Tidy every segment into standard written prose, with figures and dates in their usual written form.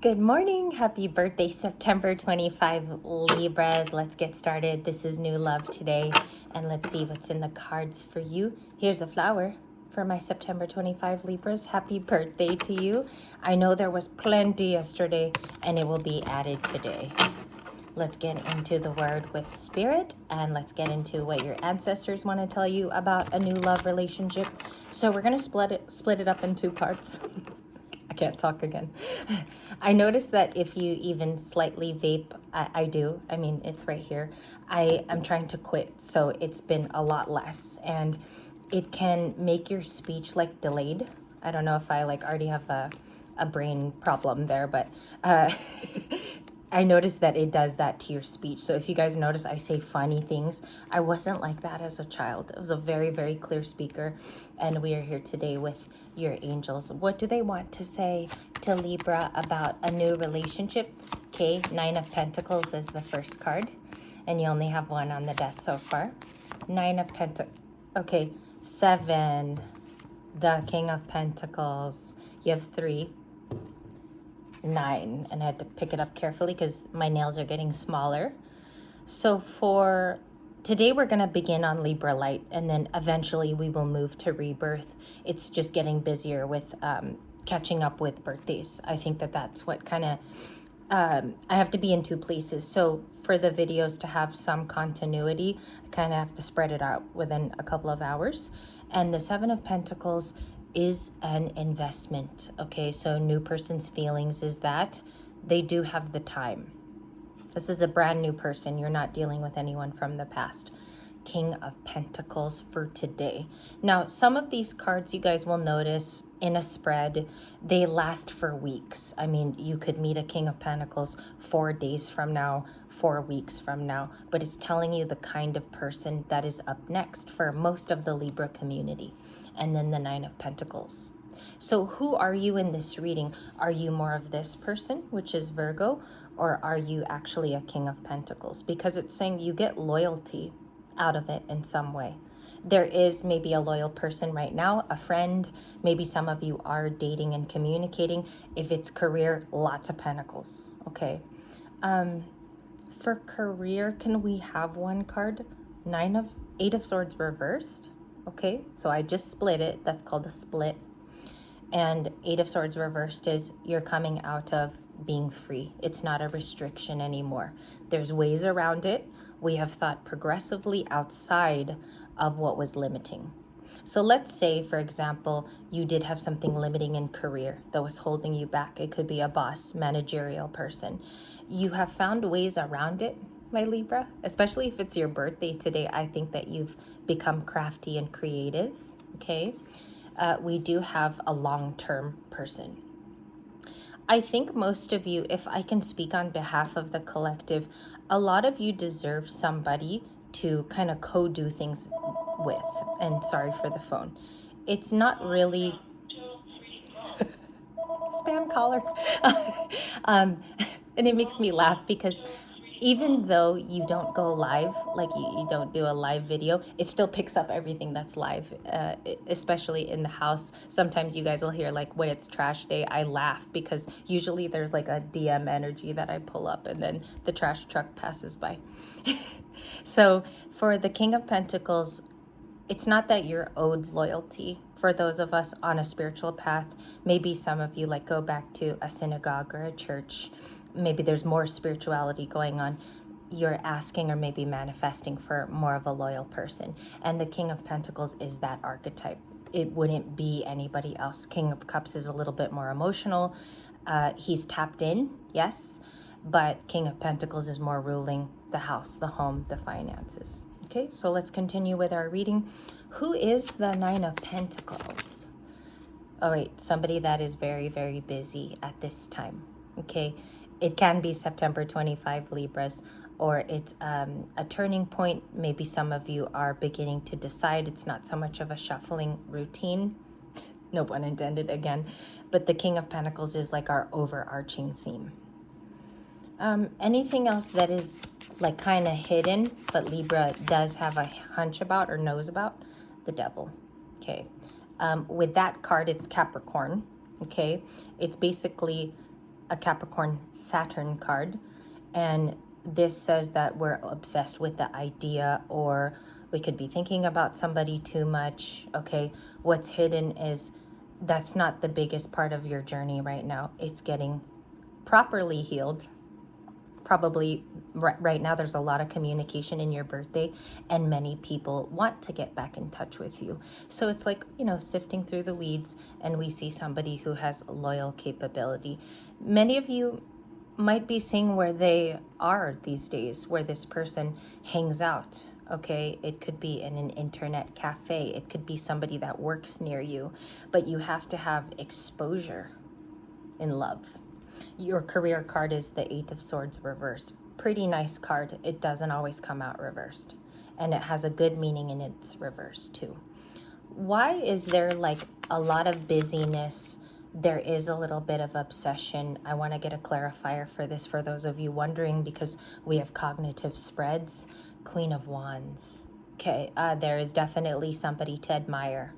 Good morning. Happy birthday, September 25, Libras. Let's get started. This is New Love today, and let's see what's in the cards for you. Here's a flower for my September 25 Libras. Happy birthday to you. I know there was plenty yesterday, and it will be added today. Let's get into the word with spirit, and let's get into what your ancestors want to tell you about a new love relationship. So we're going to split it up in two parts. I can't talk again. I noticed that if you even slightly vape, I do. I mean, it's right here. I am trying to quit, so it's been a lot less. And it can make your speech like delayed. I don't know if I like already have a brain problem there, but I noticed that it does that to your speech. So if you guys notice, I say funny things. I wasn't like that as a child. I was a very, very clear speaker. And we are here today with your angels. What do they want to say to Libra about a new relationship? Okay, Nine of Pentacles is the first card. And you only have one on the desk so far. Nine of Pentacles. Okay, 7. The King of Pentacles. You have 3. 9, and I had to pick it up carefully because my nails are getting smaller. So for today, we're going to begin on Libra light, and then eventually we will move to rebirth. It's just getting busier with catching up with birthdays. I think that that's what kind of I have to be in two places. So for the videos to have some continuity, I kind of have to spread it out within a couple of hours. And the 7 of Pentacles is an investment. Okay, so new person's feelings is that they do have the time. This is a brand new person. You're not dealing with anyone from the past. King of Pentacles for today. Now, some of these cards you guys will notice in a spread, they last for weeks. I mean, you could meet a King of Pentacles 4 days from now, 4 weeks from now, but it's telling you the kind of person that is up next for most of the Libra community. And then the 9 of Pentacles. So who are you in this reading? Are you more of this person, which is Virgo, or are you actually a King of Pentacles? Because it's saying you get loyalty out of it in some way. There is maybe a loyal person right now, a friend. Maybe some of you are dating and communicating. If it's career, lots of pentacles, okay? For career, can we have one card? 8 of Swords reversed. Okay, so I just split it. That's called a split. And 8 of Swords reversed is you're coming out of being free. It's not a restriction anymore. There's ways around it. We have thought progressively outside of what was limiting. So let's say, for example, you did have something limiting in career that was holding you back. It could be a boss, managerial person. You have found ways around it, my Libra, especially if it's your birthday today. I think that you've become crafty and creative, okay? We do have a long-term person. I think most of you, if I can speak on behalf of the collective, a lot of you deserve somebody to kind of co-do things with. And sorry for the phone. It's not really spam caller. And it makes me laugh because even though you don't go live, like you don't do a live video, it still picks up everything that's live, especially in the house. Sometimes you guys will hear, like, when it's trash day, I laugh because usually there's like a DM energy that I pull up and then the trash truck passes by. So for the King of Pentacles, it's not that you're owed loyalty. For those of us on a spiritual path, maybe some of you like go back to a synagogue or a church. Maybe there's more spirituality going on. You're asking or maybe manifesting for more of a loyal person. And the King of Pentacles is that archetype. It wouldn't be anybody else. King of Cups is a little bit more emotional. He's tapped in, yes, but King of Pentacles is more ruling the house, the home, the finances. Okay, so let's continue with our reading. Who is the 9 of Pentacles? Oh, wait, somebody that is very, very busy at this time. Okay, it can be September 25 Libras, or it's a turning point. Maybe some of you are beginning to decide. It's not so much of a shuffling routine. No pun intended again. But the King of Pentacles is like our overarching theme. Anything else that is like kind of hidden, but Libra does have a hunch about or knows about? The Devil. Okay. With that card, it's Capricorn. Okay. It's basically a Capricorn Saturn card. And this says that we're obsessed with the idea, or we could be thinking about somebody too much. Okay, what's hidden is that's not the biggest part of your journey right now. It's getting properly healed. Probably right now there's a lot of communication in your birthday, and many people want to get back in touch with you. So it's like, you know, sifting through the weeds, and we see somebody who has loyal capability. Many of you might be seeing where they are these days, where this person hangs out. Okay, it could be in an internet cafe, it could be somebody that works near you, but you have to have exposure in love. Your career card is the Eight of Swords reversed. Pretty nice card. It doesn't always come out reversed, and it has a good meaning in its reverse too. Why is there like a lot of busyness? There is a little bit of obsession. I want to get a clarifier for this for those of you wondering, because we have cognitive spreads. Queen of Wands. Okay, there is definitely somebody to admire.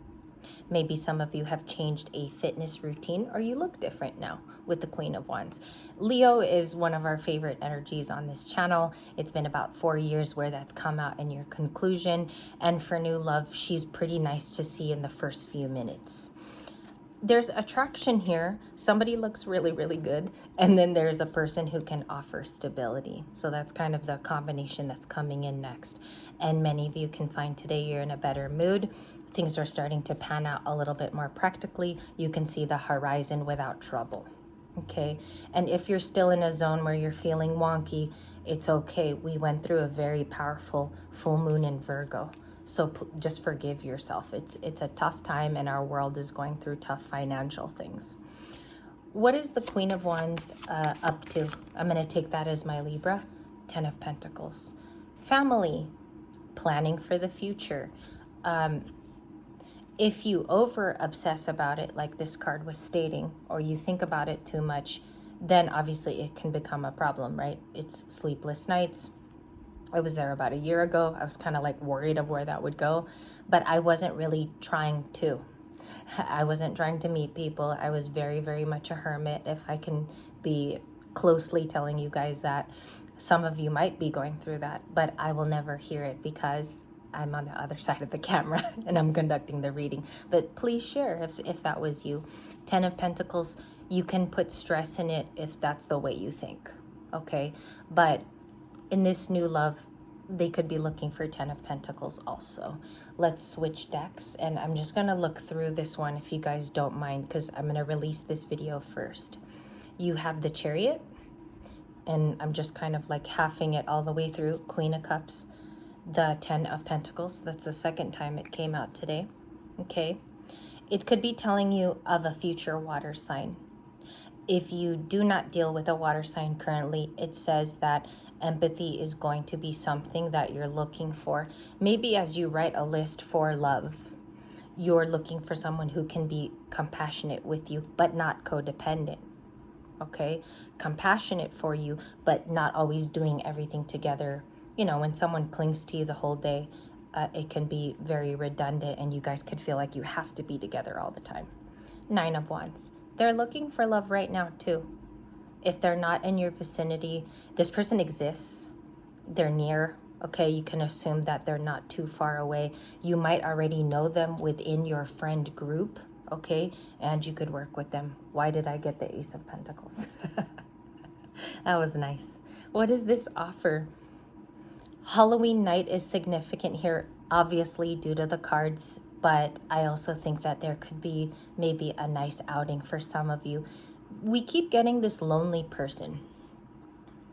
Maybe some of you have changed a fitness routine, or you look different now with the Queen of Wands. Leo is one of our favorite energies on this channel. It's been about 4 years where that's come out in your conclusion. And for new love, she's pretty nice to see in the first few minutes. There's attraction here. Somebody looks really, really good. And then there's a person who can offer stability. So that's kind of the combination that's coming in next. And many of you can find today you're in a better mood. Things are starting to pan out a little bit more practically. You can see the horizon without trouble. Okay. And if you're still in a zone where you're feeling wonky, it's okay. We went through a very powerful full moon in Virgo. So just forgive yourself. It's a tough time, and our world is going through tough financial things. What is the Queen of Wands up to? I'm going to take that as my Libra. 10 of Pentacles. Family. Planning for the future. If you over obsess about it, like this card was stating, or you think about it too much, then obviously it can become a problem, right? It's sleepless nights. I was there about a year ago. I was kind of like worried of where that would go, but I wasn't really trying to. I wasn't trying to meet people. I was very, very much a hermit. If I can be closely telling you guys that, some of you might be going through that, but I will never hear it because I'm on the other side of the camera and I'm conducting the reading. But please share if that was you. 10 of Pentacles, you can put stress in it if that's the way you think, okay? But in this new love, they could be looking for 10 of Pentacles also. Let's switch decks, and I'm just going to look through this one if you guys don't mind, because I'm going to release this video first. You have the Chariot, and I'm just kind of like halving it all the way through. Queen of Cups, the 10 of Pentacles. That's the second time it came out today. Okay. It could be telling you of a future water sign. If you do not deal with a water sign currently, it says that empathy is going to be something that you're looking for. Maybe as you write a list for love, you're looking for someone who can be compassionate with you, but not codependent. Okay? Compassionate for you, but not always doing everything together. You know, when someone clings to you the whole day, it can be very redundant, and you guys could feel like you have to be together all the time. 9 of Wands. They're looking for love right now too. If they're not in your vicinity, this person exists. They're near. Okay, you can assume that they're not too far away. You might already know them within your friend group. Okay, and you could work with them. Why did I get the Ace of Pentacles? That was nice. What does this offer? Halloween night is significant here, obviously due to the cards, but I also think that there could be maybe a nice outing for some of you. We keep getting this lonely person.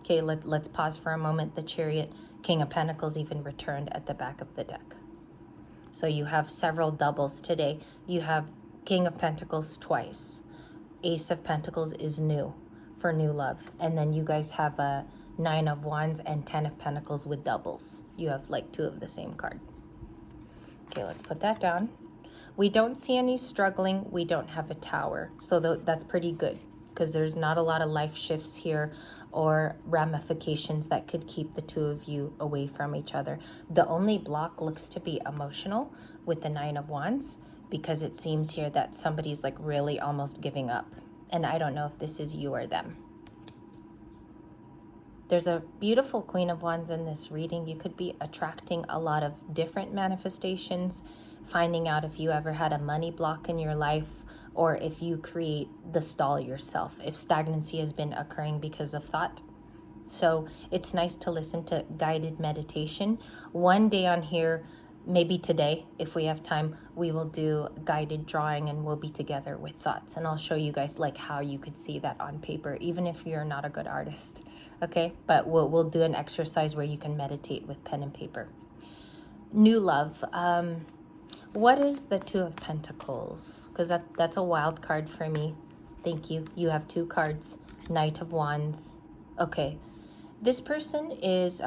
Okay, let's pause for a moment. The Chariot, King of Pentacles even returned at the back of the deck. So you have several doubles today. You have King of Pentacles twice. Ace of Pentacles is new for new love. And then you guys have a 9 of Wands and 10 of Pentacles with doubles. You have like 2 of the same card. Okay, let's put that down. We don't see any struggling. We don't have a Tower. So that's pretty good, because there's not a lot of life shifts here or ramifications that could keep the two of you away from each other. The only block looks to be emotional with the 9 of Wands, because it seems here that somebody's like really almost giving up. And I don't know if this is you or them. There's a beautiful Queen of Wands in this reading. You could be attracting a lot of different manifestations, finding out if you ever had a money block in your life, or if you create the stall yourself, if stagnancy has been occurring because of thought. So it's nice to listen to guided meditation. One day on here, maybe today, if we have time, we will do guided drawing and we'll be together with thoughts. And I'll show you guys like how you could see that on paper, even if you're not a good artist. Okay, but we'll do an exercise where you can meditate with pen and paper. New love. What is the Two of Pentacles? Because that's a wild card for me. Thank you. You have 2 cards. Knight of Wands. Okay. This person is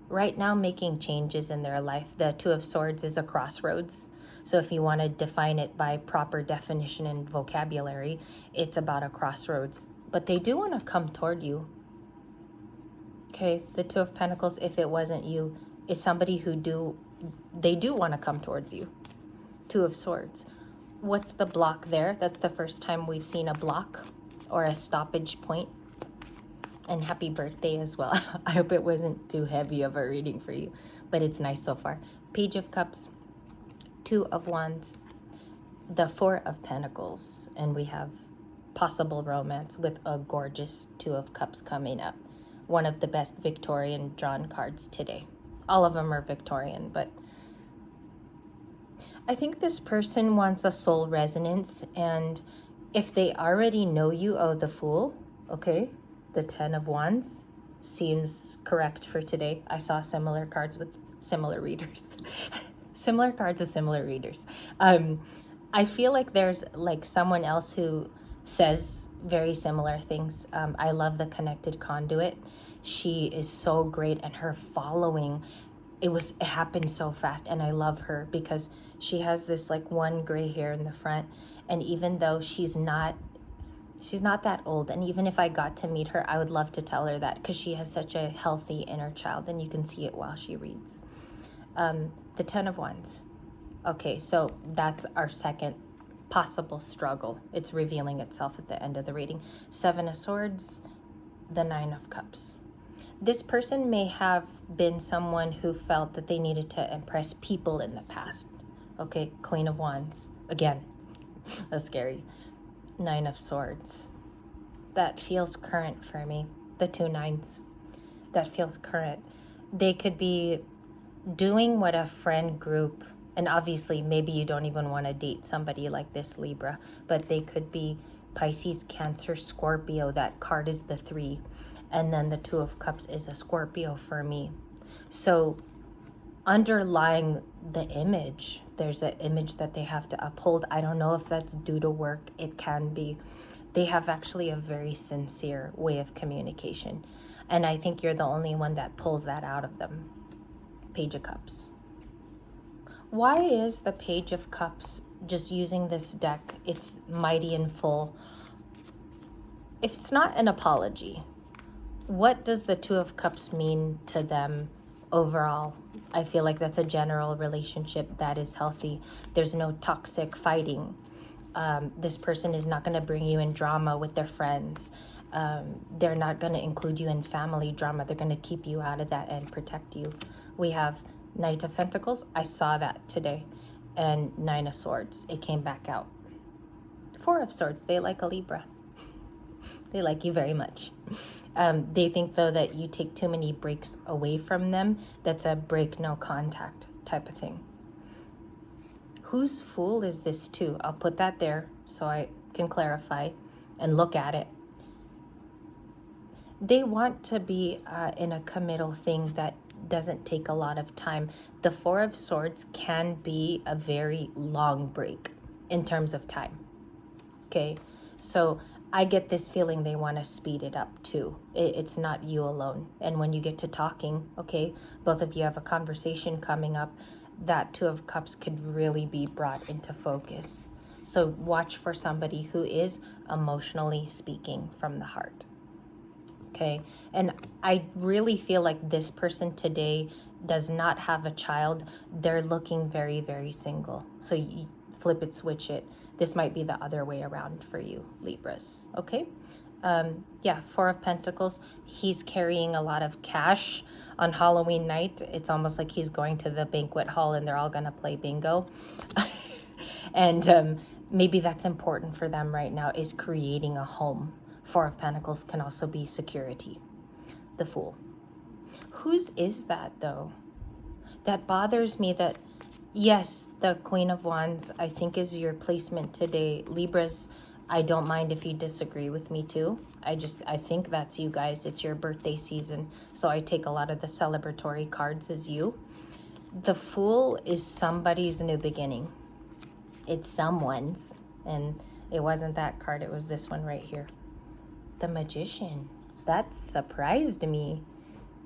right now making changes in their life. The Two of Swords is a crossroads. So if you want to define it by proper definition and vocabulary, it's about a crossroads. But they do want to come toward you. Okay, the Two of Pentacles, if it wasn't you, is somebody who they do want to come towards you. Two of Swords. What's the block there? That's the first time we've seen a block or a stoppage point. And happy birthday as well. I hope it wasn't too heavy of a reading for you, but it's nice so far. Page of Cups, 2 of Wands, the 4 of Pentacles, and we have possible romance with a gorgeous 2 of Cups coming up. One of the best Victorian drawn cards today. All of them are Victorian, but I think this person wants a soul resonance, and if they already know you, oh, the Fool, okay, the 10 of Wands seems correct for today. I saw similar cards with similar readers. Similar cards with similar readers. I feel like there's like someone else who says very similar things. I love the Connected Conduit. She is so great, and her following, it happened so fast, and I love her because she has this like one gray hair in the front, and even though she's not that old, and even if I got to meet her, I would love to tell her that because she has such a healthy inner child, and you can see it while she reads. The 10 of Wands. Okay, so that's our second possible struggle. It's revealing itself at the end of the reading. 7 of Swords, the 9 of Cups. This person may have been someone who felt that they needed to impress people in the past. Okay, Queen of Wands. Again, that's scary. 9 of Swords. That feels current for me. The 2 9s. That feels current. They could be doing what a friend group, and obviously maybe you don't even want to date somebody like this Libra, but they could be Pisces, Cancer, Scorpio. That card is the 3. And then the 2 of Cups is a Scorpio for me. So underlying the image, there's an image that they have to uphold. I don't know if that's due to work. It can be. They have actually a very sincere way of communication. And I think you're the only one that pulls that out of them. Page of Cups. Why is the Page of Cups, just using this deck, it's mighty and full. If it's not an apology, what does the 2 of Cups mean to them overall? I feel like that's a general relationship that is healthy. There's no toxic fighting. This person is not going to bring you in drama with their friends. They're not going to include you in family drama. They're going to keep you out of that and protect you. We have Knight of Pentacles. I saw that today. And 9 of Swords. It came back out. 4 of Swords. They like a Libra. They like you very much. They think, though, that you take too many breaks away from them. That's a break, no contact type of thing. Whose Fool is this too? I'll put that there so I can clarify and look at it. They want to be in a committal thing that doesn't take a lot of time. The 4 of Swords can be a very long break in terms of time. Okay, so I get this feeling they want to speed it up too. It's not you alone. And when you get to talking, okay, both of you have a conversation coming up, that 2 of Cups could really be brought into focus. So watch for somebody who is emotionally speaking from the heart. Okay, and I really feel like this person today does not have a child. They're looking very, very single. So you flip it, switch it. This might be the other way around for you, Libras. Okay, Yeah, Four of Pentacles. He's carrying a lot of cash on Halloween night. It's almost like he's going to the banquet hall and they're all going to play bingo. And maybe that's important for them right now, is creating a home. Four of Pentacles can also be security. The Fool. Whose is that, though? That bothers me that, yes, the Queen of Wands, I think, is your placement today. Libras, I don't mind if you disagree with me too. I think that's you guys. It's your birthday season. So I take a lot of the celebratory cards as you. The Fool is somebody's new beginning. It's someone's. And it wasn't that card. It was this one right here. The Magician. That surprised me.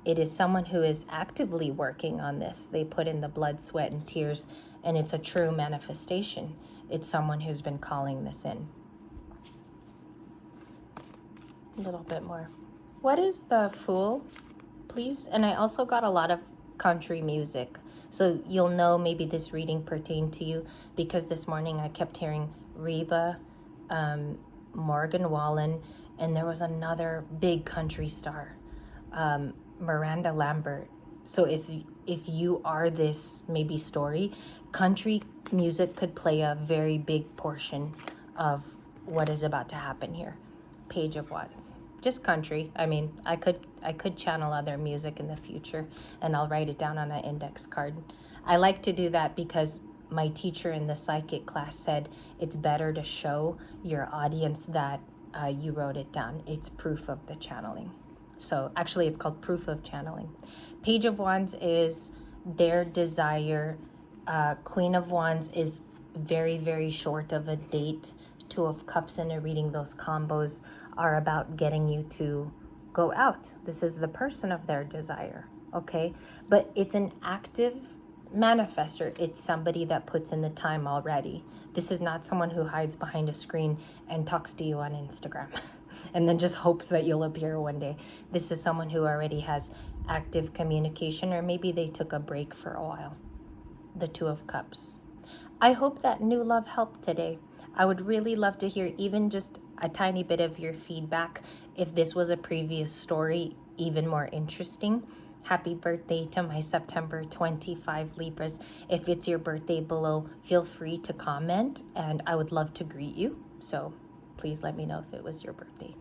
It is someone who is actively working on this. They put in the blood, sweat, and tears, and it's a true manifestation. It's someone who's been calling this in. A little bit more. What is the Fool, please? And I also got a lot of country music. So you'll know maybe this reading pertained to you because this morning I kept hearing Reba, Morgan Wallen, and there was another big country star, Miranda Lambert. So if you are this maybe story, country music could play a very big portion of what is about to happen here. Page of Wands. Just country. I mean, I could channel other music in the future and I'll write it down on an index card. I like to do that because my teacher in the psychic class said it's better to show your audience that you wrote it down. It's proof of the channeling. So actually it's called proof of channeling. Page of Wands is their desire. Queen of Wands is very, very short of a date. Two of Cups in a reading, those combos are about getting you to go out. This is the person of their desire, okay? But it's an active manifester. It's somebody that puts in the time already. This is not someone who hides behind a screen and talks to you on Instagram and then just hopes that you'll appear one day. This is someone who already has active communication, or maybe they took a break for a while. The Two of Cups. I hope that new love helped today. I would really love to hear even just a tiny bit of your feedback. If this was a previous story, even more interesting. Happy birthday to my September 25 Libras. If it's your birthday below, feel free to comment and I would love to greet you. So please let me know if it was your birthday.